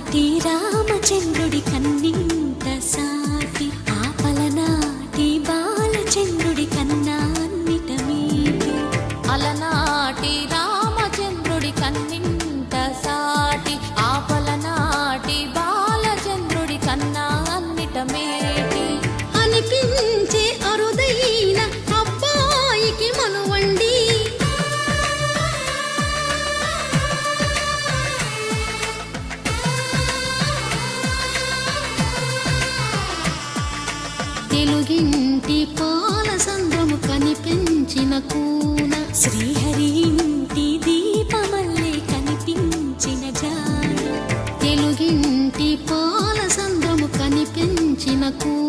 అలనాటి రామచంద్రుడి కన్నింత సాటి ఆపలనాటి బాలచంద్రుడి కన్నా అన్నిట మీటి. అలనాటి రామచంద్రుడి కన్నింత సాటి ఆపలనాటి బాలచంద్రుడి కన్నా అన్నిట మేటి. అనిపించే అరుదైన అబ్బాయికి మనువండి తెలుగింటి పాల సంద్రము కనిపించిన కూన శ్రీహరి ఇంటి దీపమల్లే కనిపించిన జాన. తెలుగింటి పాల సంద్రము కనిపించిన కూన